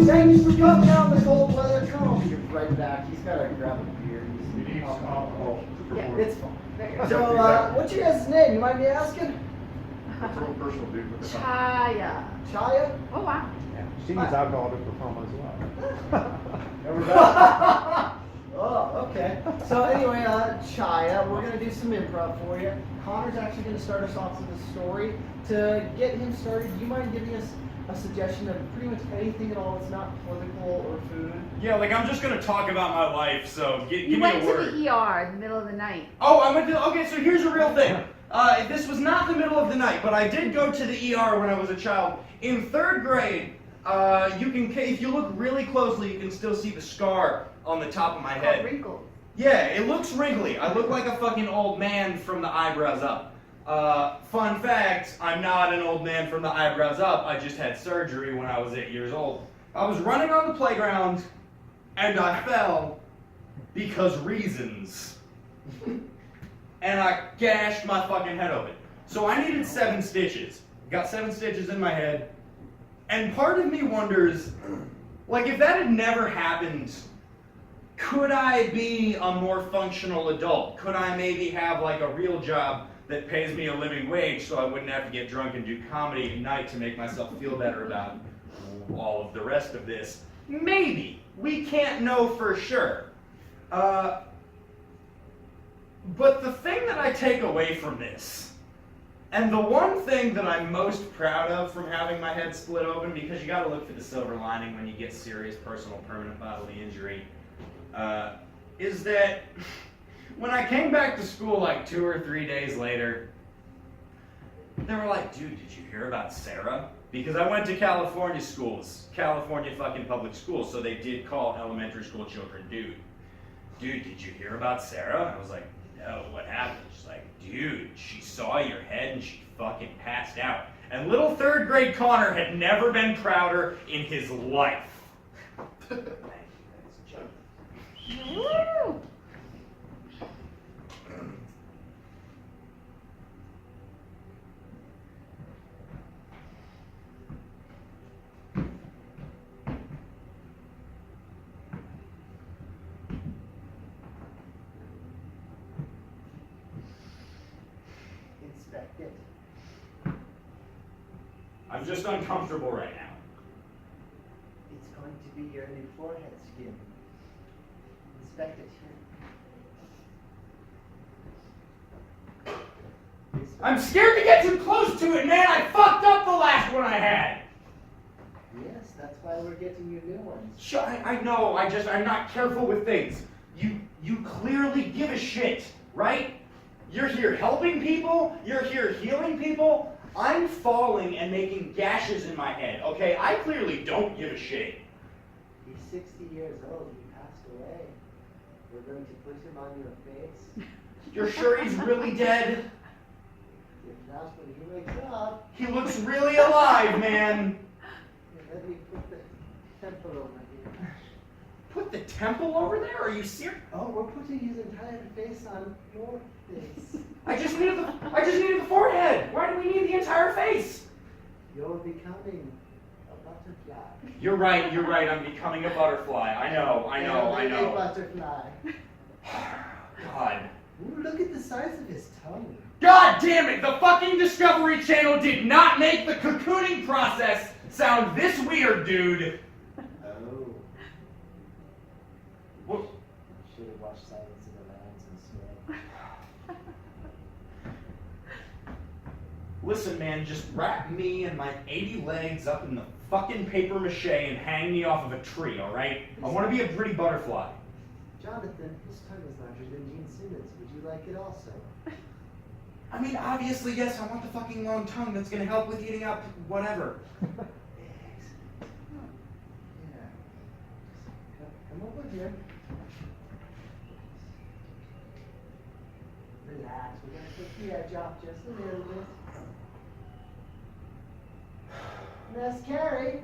Thank you for coming out in the cold weather. Come on, you're right back. He's got to grab a beer. It needs alcohol. Yeah, it's fine. So, what's your guys' name? You mind me asking? It's a little personal, dude. With the Chaya. Chaya? Oh, wow. She needs alcohol to perform as well. Oh, okay. So anyway, Chaya, we're gonna do some improv for you. Connor's actually gonna start us off with a story. To get him started, do you mind giving us a suggestion of pretty much anything at all that's not political or food? Yeah, like I'm just gonna talk about my life, so give You me went a to word. the ER in the middle of the night. Oh, I went to. Okay, so here's a real thing. This was not the middle of the night, but I did go to the ER when I was a child. In 3rd grade, you can, if you look really closely, you can still see the scar on the top of my head. Wrinkles. Yeah, it looks wrinkly. I look like a fucking old man from the eyebrows up. Fun fact, I'm not an old man from the eyebrows up. I just had surgery when I was 8 years old. I was running on the playground, and I fell because reasons. And I gashed my fucking head open. So I needed 7 stitches. Got 7 stitches in my head. And part of me wonders, like, if that had never happened, could I be a more functional adult? Could I maybe have, like, a real job that pays me a living wage so I wouldn't have to get drunk and do comedy at night to make myself feel better about all of the rest of this? Maybe. We can't know for sure. But the thing that I take away from this, and the one thing that I'm most proud of from having my head split open, because you gotta look for the silver lining when you get serious personal permanent bodily injury, is that when I came back to school like 2 or 3 days later, they were like, dude, did you hear about Sarah? Because I went to California schools, California fucking public schools, so they did call elementary school children dude. Dude, did you hear about Sarah? I was like, no, what happened? She's like, dude, she saw your head and she fucking passed out. And little 3rd grade Connor had never been prouder in his life. Thank you, that's a joke. Woo! Inspect it. I'm just uncomfortable right now. It's going to be your new forehead skin. Inspect it here. I'm scared to get too close to it, man. I fucked up the last one I had. Yes, that's why we're getting you new ones. Sure, I know. I'm not careful with things. You clearly give a shit, right? You're here helping people. You're here healing people. I'm falling and making gashes in my head, okay? I clearly don't give a shit. He's 60 years old. He passed away. We're going to put him on your face. You're sure he's really dead? If not, when he wakes up, He looks really alive, man. let me put the temple over here. Put the temple over there? Are you serious? Oh, we're putting his entire face on your face. I just needed the forehead. Why do we need the entire face? You're becoming a butterfly. You're right. I'm becoming a butterfly. I know. A butterfly. God. Ooh, look at the size of his tongue. God damn it! The fucking Discovery Channel did not make the cocooning process sound this weird, dude. Oh. What? Should have watched Silence of the Lambs instead. Listen, man, just wrap me and my 80 legs up in the fucking paper mache and hang me off of a tree, alright? I want to be a pretty butterfly. Jonathan, his tongue is larger than Gene Simmons. Would you like it also? I mean, obviously, yes, I want the fucking long tongue that's gonna help with eating up whatever. Excellent. Yeah. Come over here. Relax. We're going to take the edge off just a little bit. Miss Carrie.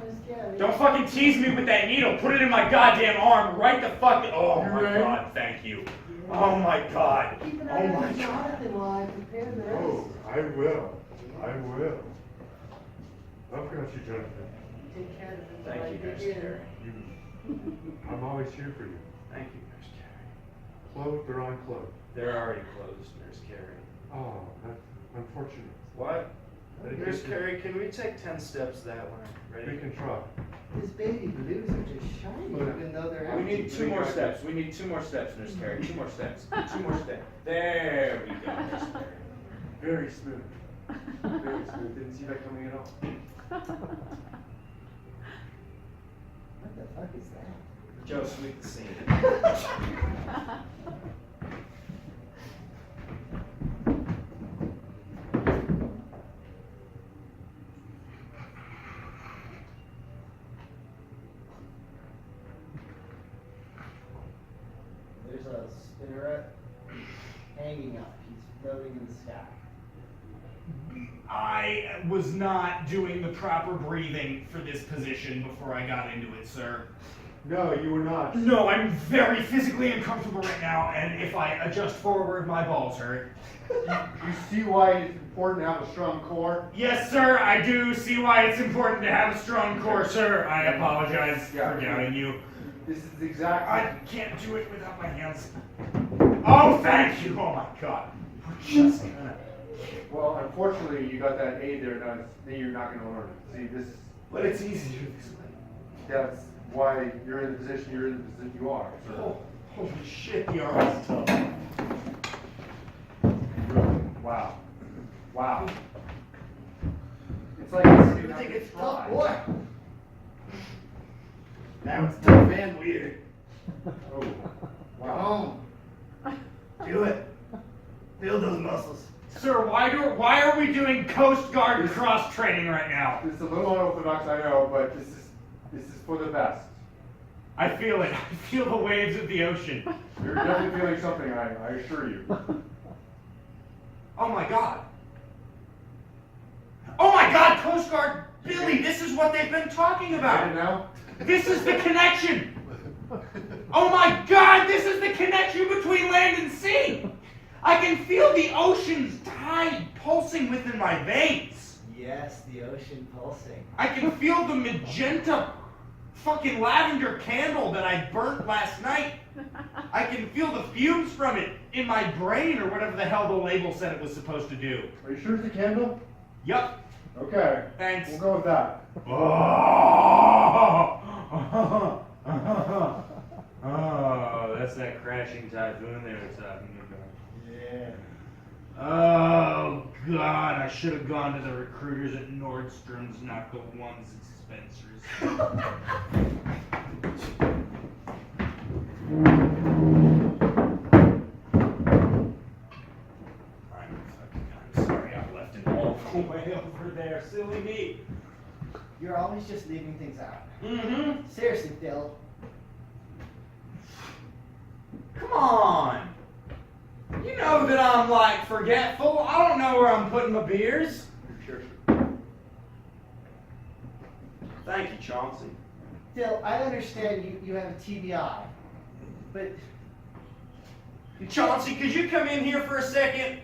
Miss Carrie. Don't fucking tease me with that needle. Put it in my goddamn arm right the fuck. Oh my god, thank you. Oh my god. Keep an Oh eye my on god. Jonathan while I prepare this. Oh, I will. I will. I've got you, Jonathan. Take care of him. Thank you, Nurse Carey. I'm always here for you. Thank you, Nurse Carey. Clothed or unclothed? They're already closed, Nurse Carey. Oh, that's unfortunate. What? Medication- Nurse Carey, can we take 10 steps that way? We Ready? can try. His baby blues are just shiny, even though they're We empty. need 2 more steps. We need 2 more steps, Nurse Carey. 2 more steps. 2 more steps. There we go, Nurse Carey. Very smooth. Very smooth. Didn't see that coming at all. What the fuck is that? Joe, sweep the scene. There's a spinneret hanging up. He's floating in the sky. I was not doing the proper breathing for this position before I got into it, sir. No, you were not. No, I'm very physically uncomfortable right now, and if I adjust forward, my balls hurt. You see why it's important to have a strong core? Yes, sir, I do see why it's important to have a strong core, sir. I apologize for doubting you. This is exactly. I can't do it without my hands. Oh, thank you. Oh, my God. We're just gonna... Well, unfortunately, you got that aid there. Now you're not going to learn. See, this. But it's easy to explain. That's why you're in the position you're in the position you are. So. Oh, holy shit, the arm is tough. Wow. Wow. It's like it's, You think it's tough, try. boy? Now it's tough and weird. Oh. Come Wow. on. Do it. Build those muscles. Sir, why are we doing Coast Guard cross training right now? It's a little unorthodox, I know, but this is for the best. I feel it. I feel the waves of the ocean. You're definitely feeling something, I assure you. Oh my God. Oh my God, Coast Guard, Billy, this is what they've been talking Get it about. now? This is the connection. Oh my God, this is the connection between land and sea. I can feel the ocean's tide pulsing within my veins. Yes, the ocean pulsing. I can feel the magenta fucking lavender candle that I burnt last night. I can feel the fumes from it in my brain or whatever the hell the label said it was supposed to do. Are you sure it's a candle? Yup. Okay. Thanks. We'll go with that. Oh, that's that crashing typhoon they were talking about. Yeah. Oh, God, I should have gone to the recruiters at Nordstrom's, not the ones at Spencer's. I'm sorry I left it all the way over there. Silly me. You're always just leaving things out. Mm-hmm. Seriously, Phil. Come on. You know that I'm, like, forgetful. I don't know where I'm putting my beers. Sure. Thank you, Chauncey. Phil, I understand you have a TBI, but Chauncey, could you come in here for a second?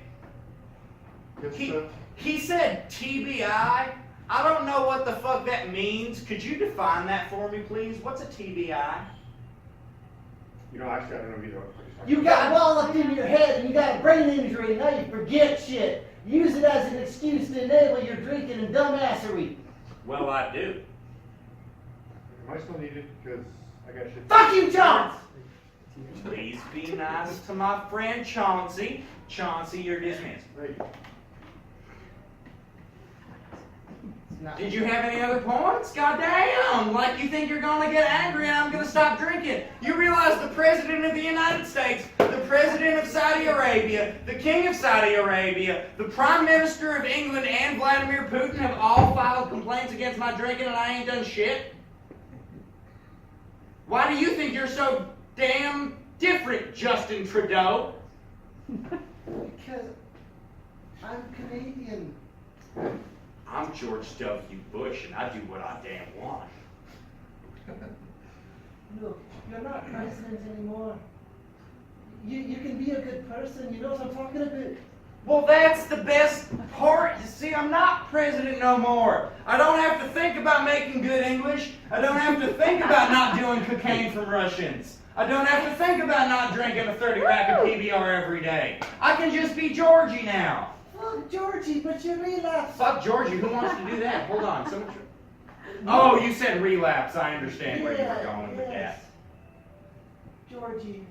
Yes, He said TBI. I don't know what the fuck that means. Could you define that for me, please? What's a TBI? You know, actually, I don't know either. you got ball up in your head and you got a brain injury and now you forget shit. Use it as an excuse to enable your drinking and dumbassery. Well, I do. Am I still needed? Because I got shit. Fuck you, John! Please be nice to my friend Chauncey. Chauncey, you're dismissed. Hey, Did you have any other points? Goddamn! Like you think you're gonna get angry and I'm gonna stop drinking. You realize the President of the United States, the President of Saudi Arabia, the King of Saudi Arabia, the Prime Minister of England and Vladimir Putin have all filed complaints against my drinking and I ain't done shit? Why do you think you're so damn different, Justin Trudeau? Because I'm Canadian. I'm George W. Bush and I do what I damn want. Look, you're not president anymore. You can be a good person, you know what I'm talking about? Well, that's the best part. You see, I'm not president no more. I don't have to think about making good English. I don't have to think about not doing cocaine from Russians. I don't have to think about not drinking a 30 rack of PBR every day. I can just be Georgie now. Fuck Georgie, but you relapsed. Fuck Georgie, who wants to do that? Hold on. Oh, you said relapse. I understand where you were going with that. Georgie,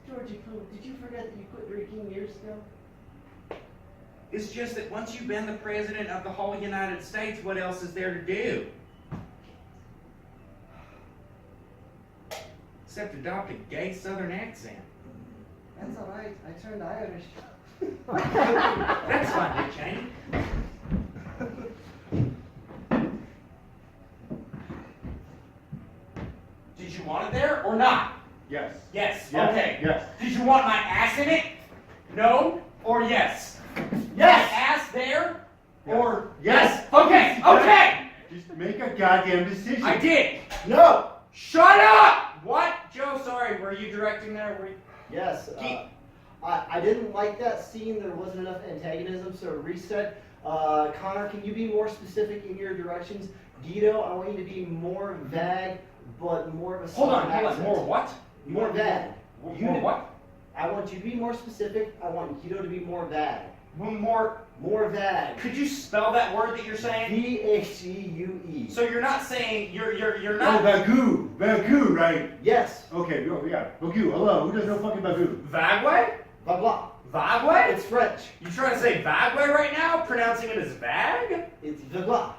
Pooh, did you forget that you quit drinking years ago? It's just that once you've been the president of the whole United States, what else is there to do? Except adopt a gay Southern accent. That's alright, I turned Irish. That's fine, Dick Cheney. Did you want it there or not? Yes. Yes. Yes. Okay. Yes. Did you want my ass in it? No or yes? Yes! My ass there? Yes. Or Yes. Okay. Okay. Just make a goddamn decision. I did. No! Shut up! What? Joe, sorry, were you directing there? Were you... Yes, I didn't like that scene. There wasn't enough antagonism, so reset. Connor, can you be more specific in your directions? Guido, I want you to be more vague, but more of a Hold southern on. accent. More what? More vague. More what? I want you to be more specific. I want Guido to be more vague. More. More vague. Could you spell that word that you're saying? V-H-E-U-E. So you're not saying you're Oh, not. Bagu, right? Yes. Okay, we got it. Bagu, hello. Who doesn't know fucking Bagu? Vagway? Blah blah. Vagway? It's French. You trying to say Vagway right now? Pronouncing it as Vag? It's blah.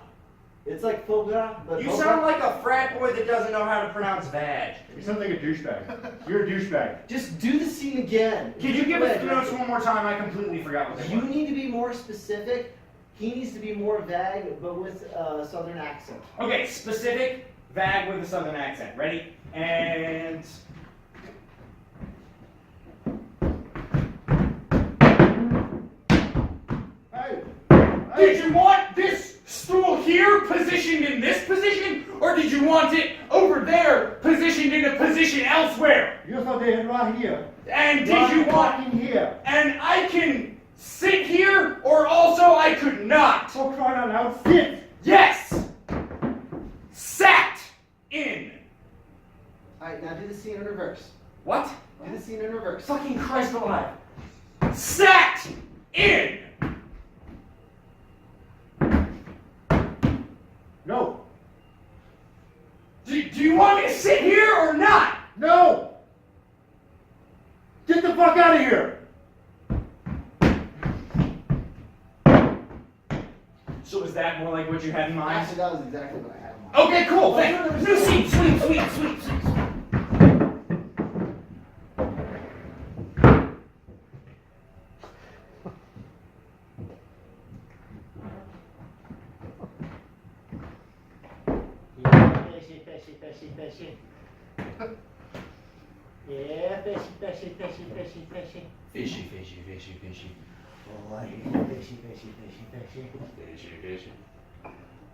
It's like faux gras, but You faux sound gras. like a frat boy that doesn't know how to pronounce vag. You sound like a douchebag. You're a douchebag. Just do the scene again. Could you give us the Right. notes one more time? I completely forgot what they You were. need to be more specific. He needs to be more vague, but with a southern accent. Okay, specific, vag with a southern accent. Ready? And... Hey! Did you want this stool here positioned in this position? Or did you want it over there positioned in a position elsewhere? You thought they had right here. And did you want... fucking here? And I can sit here, or also I could not. For crying out loud, sit! Yes! Sat in. Alright, now do the scene in reverse. What? Do the scene in reverse. Fucking Christ alive. Sat in. No! Do you want me to sit here or not? No! Get the fuck out of here! So is that more like what you had in mind? Actually, that was exactly what I had in mind. Okay, cool. Thanks. New seat. Sweet. Fishy. Yeah, fishy. Fishy. Oh, fishy.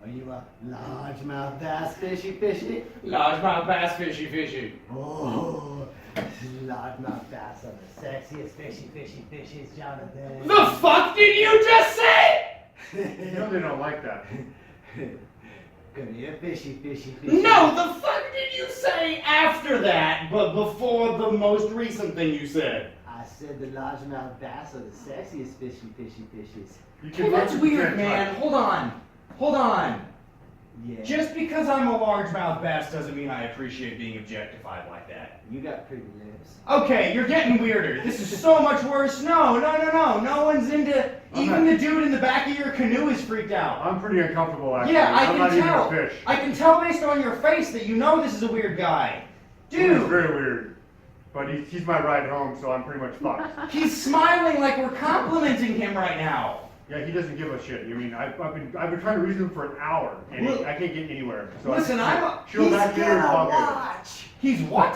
Are you a largemouth bass, fishy? Largemouth bass, fishy. Oh, largemouth bass are the sexiest fishies, Jonathan. The fuck did you just say? You know they don't like that. Come here, fishy. No, the fuck did you say after that, but before the most recent thing you said? I said the largemouth bass are the sexiest fishies. You Hey, that's learn, you weird, can't man. try. Hold on. Yeah. Just because I'm a largemouth bass doesn't mean I appreciate being objectified like that. You got pretty lips. Okay, you're getting weirder. This is so much worse. No. No one's into... Even the dude in the back of your canoe is freaked out. I'm pretty uncomfortable actually. Yeah, I I'm not can even tell. a fish. I can tell based on your face that you know this is a weird guy. He's Dude, very weird. But he's my ride home, so I'm pretty much fucked. he's smiling like we're complimenting him right now. Yeah, he doesn't give a shit. I mean, I've been trying to reason him for an hour, and Look- I can't get anywhere. So Listen, chill back there and talk. watch. He's what?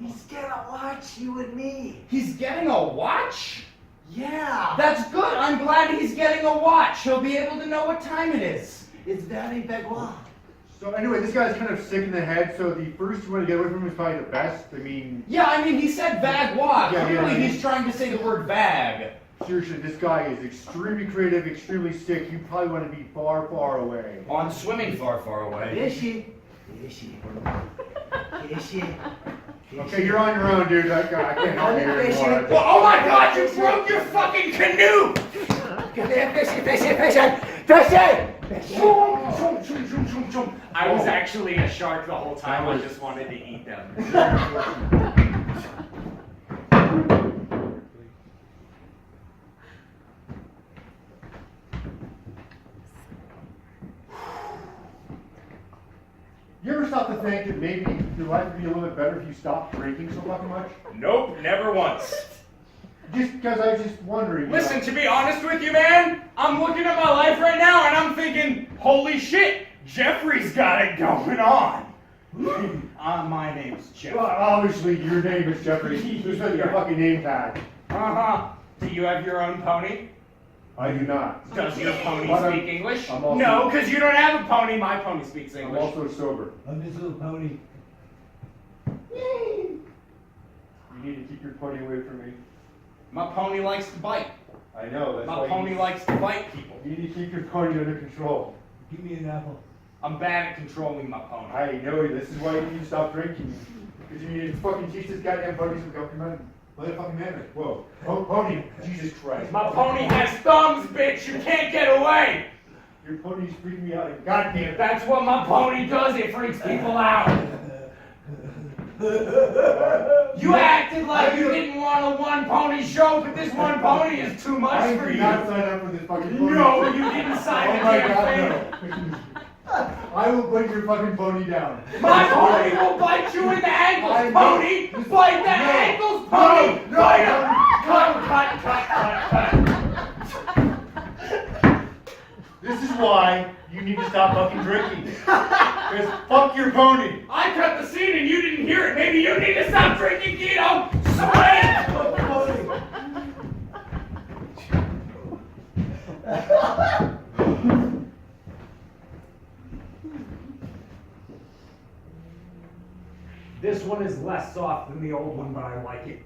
He's gonna watch you and me. He's getting a watch? Yeah. That's good. I'm glad he's getting a watch. He'll be able to know what time it is. It's very Begois. So anyway, this guy's kind of sick in the head. So the first one to get away from him is probably the best. I mean, Yeah, I mean, he said vagwa. Yeah, Clearly, yeah. he's trying to say the word vag. Seriously, this guy is extremely creative, extremely sick. You probably want to be far, far away. Oh, I'm swimming far, far away. Is she? Is she? Is she? Okay, you're on your own, dude. I can't help you anymore. Well, oh my God, you broke your fucking canoe! I was actually a shark the whole time. I just wanted to eat them. You ever stop to think that maybe your life would be a little bit better if you stopped drinking so fucking much? Nope, never once. Just because I was just wondering. Listen, to be honest with you, man, I'm looking at my life right now and I'm thinking, holy shit, Jeffrey's got it going on. My name's Jeffrey. Well, obviously, your name is Jeffrey. Who's on your fucking name tag? Uh-huh. Do you have your own pony? I do not. Does your pony But speak English? I'm also- No, because you don't have a pony. My pony speaks I'm English. also sober. I'm just a little pony. You need to keep your pony away from me. My pony likes to bite. I know. That's My why pony you, likes to bite people. you need to keep your pony under control. Give me an apple. I'm bad at controlling my pony. I know. This is why you need to stop drinking. Because you need to fucking teach this goddamn pony some motherfucking manners. Whoa. Pony. Jesus Christ. My pony has thumbs, bitch. You can't get away. Your pony's freaking me out. Goddamn. That's what my pony does. It freaks people out. You acted like you didn't want a one pony show, but this one pony is too much I for did you. not sign up for this fucking pony. No, you didn't sign Oh the my damn God, thing. no. I will put your fucking pony down. My pony will bite you in the ankles, I know. pony! Bite the ankles, pony! No, Bite no. him! Cut! This is why you need to stop fucking drinking. Because fuck your pony. I cut the scene and you didn't hear it. Maybe you need to stop drinking, Keto! Sweat! This one is less soft than the old one, but I like it.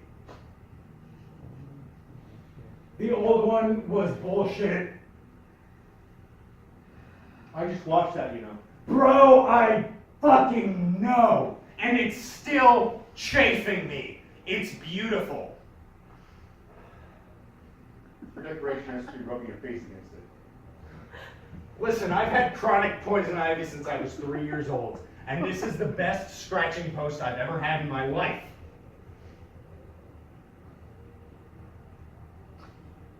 The old one was bullshit. I just watched that, you know. Bro, I fucking know. And it's still chafing me. It's beautiful. For decoration has to be rubbing your face against it. Listen, I've had chronic poison ivy since I was 3 years old. And this is the best scratching post I've ever had in my life.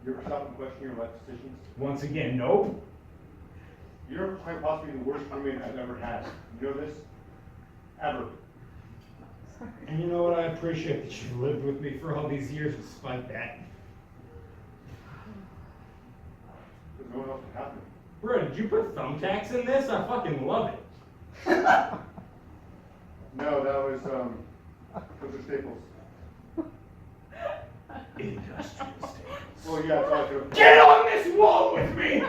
You ever stop and question your life decisions? Once again, nope. You're quite possibly the worst roommate I've ever had. You know this? Ever. And you know what? I appreciate that you've lived with me for all these years despite that. Because no one else would have me. Bro, did you put thumbtacks in this? I fucking love it. No, that was, those are staples. Industrial staples. Well, yeah, it's all good. Get on this wall with me!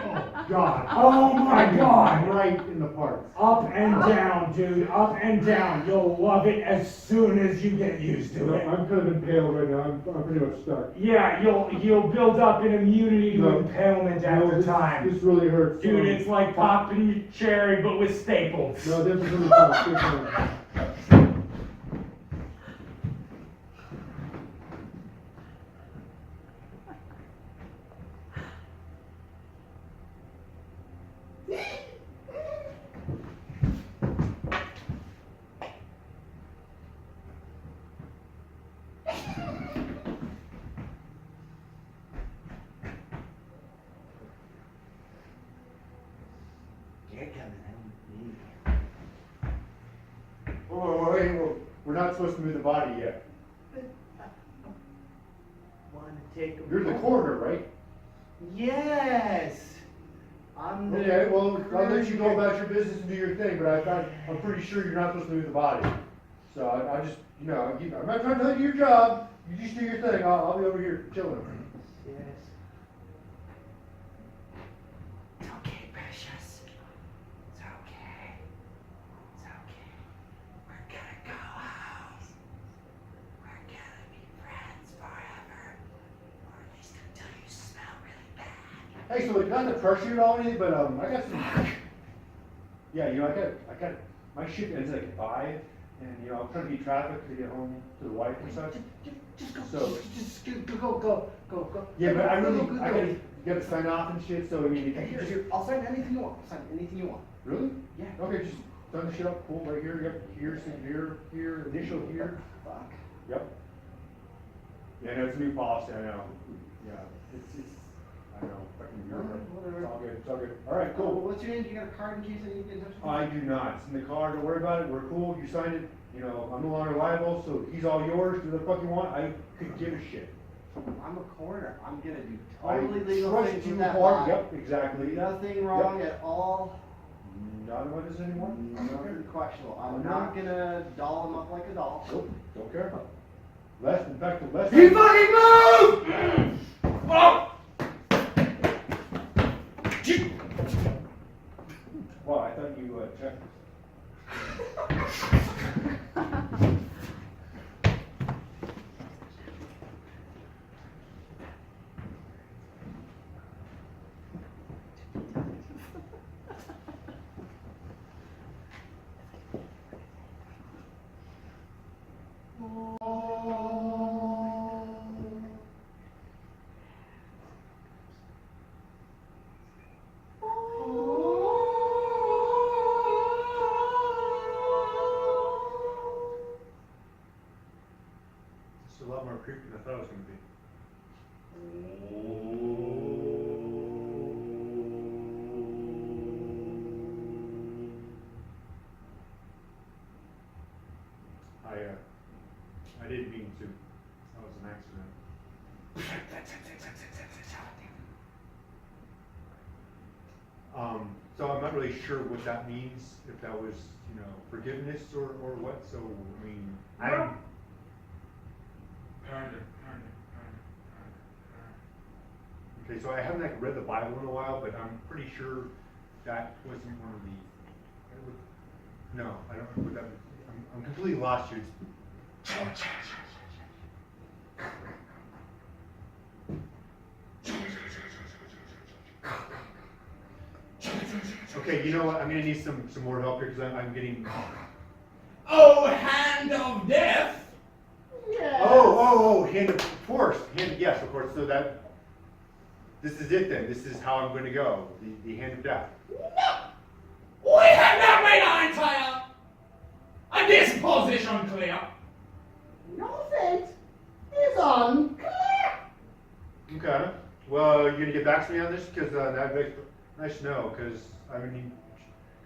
God. Oh my God! Right in the parts. Up and down, dude. Up and down. You'll love it as soon as you get used to it. I'm kind of impaled right now. I'm pretty much stuck. Yeah, you'll build up an immunity to No. impalement after this, time. This really hurts. Dude, it's like popping cherry but with staples. No, this is really tough. This one. Whoa, wait, we're not supposed to move the body yet. Want to take a You're the coroner, right? Yes. I'm the Okay, well, I'll let you go about your business and do your thing, but I'm pretty sure you're not supposed to move the body. So I just, you know, I'm not trying to tell you your job. You just do your thing. I'll be over here chilling. Yes. It's okay, precious. It's okay. It's okay. We're gonna go home. We're gonna be friends forever. Or at least until you Hey, so not to pressure you at all or anything, but I got some. Yeah, you know, I got my shift ends like at 5, and you know I'm trying to beat traffic to get home to the wife and such. Just go. So- Just go. Yeah, but I really Go. I gotta sign off and shit. So I mean, if Hey, you here, just here. I'll sign anything you want. I'll sign anything you want. really. Yeah. Okay, just sign the shit up. Cool, right here. Yep. Here, initial here. Fuck. Yep. Yeah, no, it's a new policy. I know. Yeah, it's. I know. Fucking bureaucrat. Whatever. It's all good. It's all good. All right, Cool. cool. What's your name? You got a card in case I need to get in touch with you? I do not. It's in the car. Don't worry about it. We're cool. You signed it. You know, I'm no longer liable, so he's all yours. Do the fuck you want. I could give a shit. I'm a coroner. I'm gonna do I totally legal trust things you with that hard. body. Yep, exactly. Nothing wrong at all. Not about this anymore. Nothing questionable. I'm Okay. not gonna doll him up like a doll. Nope. Don't care. Less, in fact, the less. He fucking moved! Oh! Well, I thought you checked. It's a lot more creepy than I thought it was going to be. I didn't mean to. That was an accident. So I'm not really sure what that means, if that was, you know, forgiveness or what, so, I mean, I. Okay, so I haven't like read the Bible in a while, but I'm pretty sure that wasn't one of the. No, I don't know what that. I'm completely lost here. Okay, you know what? I'm gonna need some more help here because I'm getting. Oh, hand of death! Oh, hand of force. Yes, of course. So this is it then. This is how I'm going to go. The hand of death. No! We have not made our entire disposition clear. No fate is unclear. Okay. Well, you're gonna get back to me on this because that'd be nice to know. Because I mean,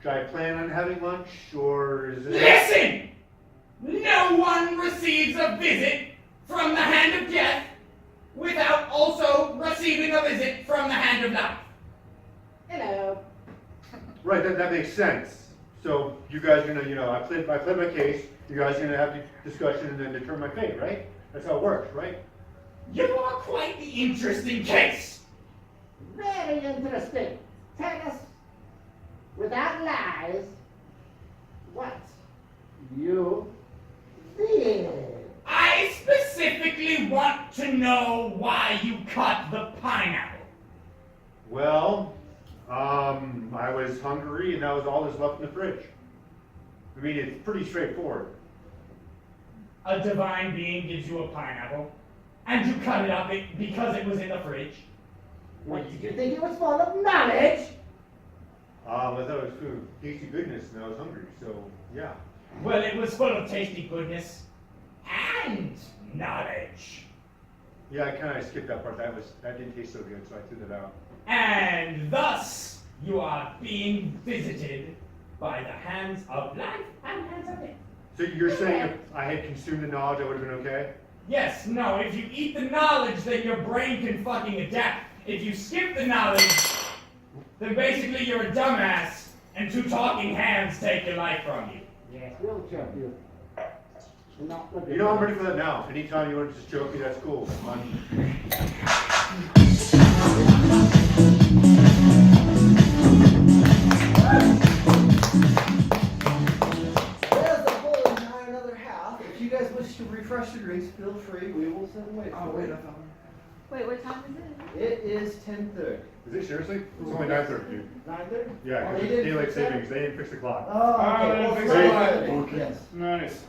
should I plan on having lunch or is it? Listen! No one receives a visit from the hand of death without also receiving a visit from the hand of life. Hello. Right. That makes sense. So you guys are gonna, you know, I played my case. You guys are gonna have the discussion and then determine my fate, right? That's how it works, right? You are quite the interesting case. Very interesting. Tell us, without lies, what you did. I specifically want to know why you cut the pineapple. Well, I was hungry and that was all that's left in the fridge. I mean, it's pretty straightforward. A divine being gives you a pineapple, and you cut it up because it was in the fridge. What, did you think it was full of knowledge? I thought it was food, tasty goodness, and I was hungry, so yeah. Well, it was full of tasty goodness and knowledge. Yeah, I kind of skipped that part. That didn't taste so good, so I threw that out. And thus, you are being visited by the hands of life and hands of death. So you're saying if I had consumed the knowledge, I would have been okay? Yes, no, if you eat the knowledge, then your brain can fucking adapt. If you skip the knowledge, then basically you're a dumbass, and two talking hands take your life from you. Yes, we'll choke you. You know, I'm ready for that now. Anytime you want to just choke me, that's cool. There's the whole entire other half. If you guys wish to refresh your drinks, feel free. We will sit and wait. Oh, for wait, you. I thought. Wait, what time is it? It is 10:30. Is it seriously? It's only 9:30, dude. 9:30? Yeah, Oh, because they it's didn't daylight fix that? savings. They didn't fix the clock. Oh, okay. they Well, fixed it's it. 9:30. Yes. Nice.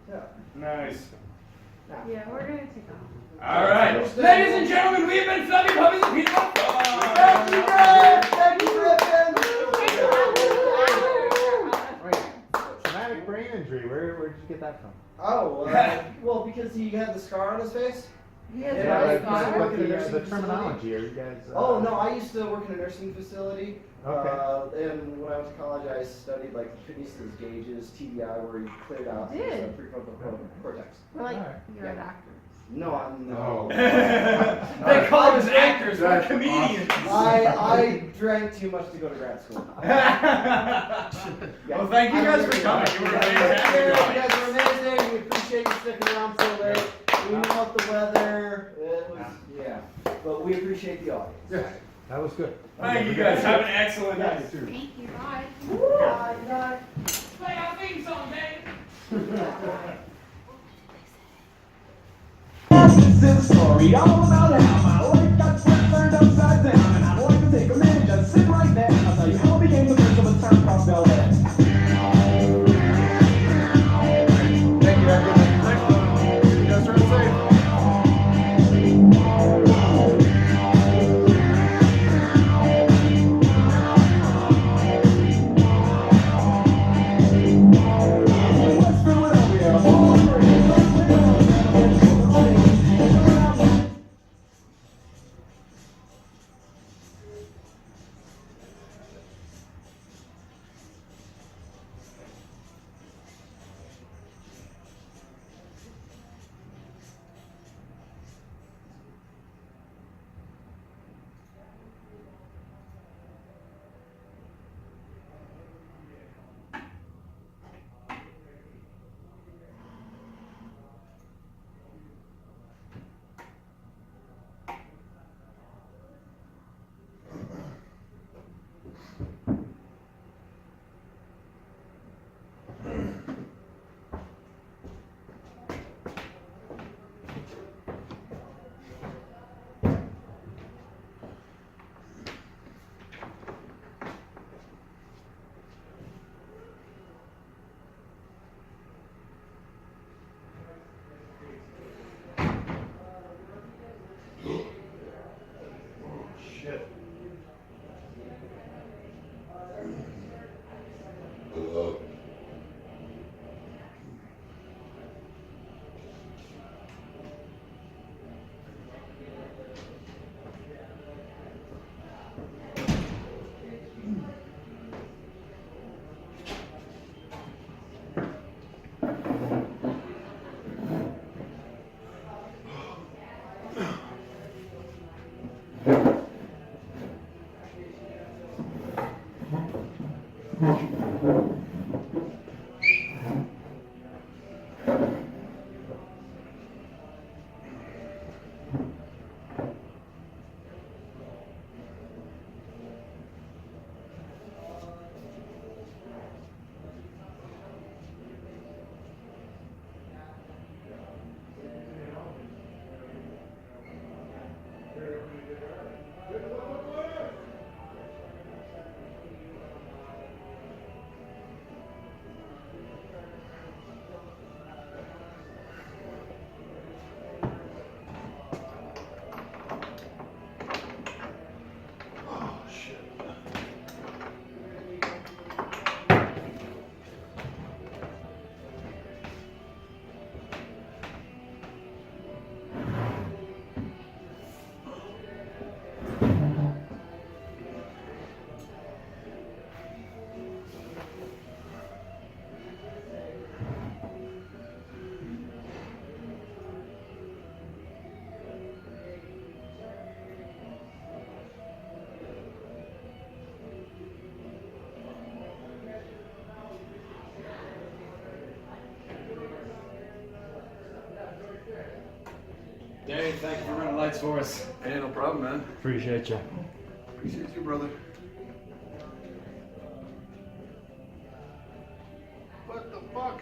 Yeah. Nice. Yeah, we're gonna take off. All right. Ladies and gentlemen, we have been Fluffy Puppies and Peanut Butter Fun. Thank you, Griff! Thank you, Griffin! Traumatic brain injury. Where'd you get that from? Oh, well, because he had the scar on his face. He has Yeah, a like, scar? work in a the nursing facility. terminology. Are you guys? Oh no, I used to work in a nursing facility. Okay. And when I went to college, I studied like Finney's gauges, TBI, where he cleared out his Did? prefrontal cortex. We're like, Alright. you're a doctor. No, I'm no. They call us actors, we're That's comedians. I drank too much to go to grad school. Well, thank you guys for coming. You were fantastic. You guys were amazing. We appreciate you sticking around so late. We know about the weather. It was, yeah. But we appreciate the audience. Yeah. That was good. Thank you guys. Have an excellent Yes. night. Thank you, bye. Bye, bye. Play our theme song, baby. This is a story all about how my life got turned upside down, and I'd like to take a minute, just sit right there. I'll tell you how I became the prince of a town called Bel Air. Thank you, everyone. You guys are safe. West Philadelphia, all Shit. Dave, thank you for running lights for us. Hey, no problem, man. Appreciate you. Appreciate you, brother. What the fuck?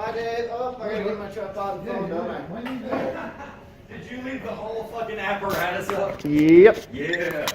Bye, Dave. Oh, I gotta get my tripod and phone, don't I? Did you leave the whole fucking apparatus up? Yep. Yeah.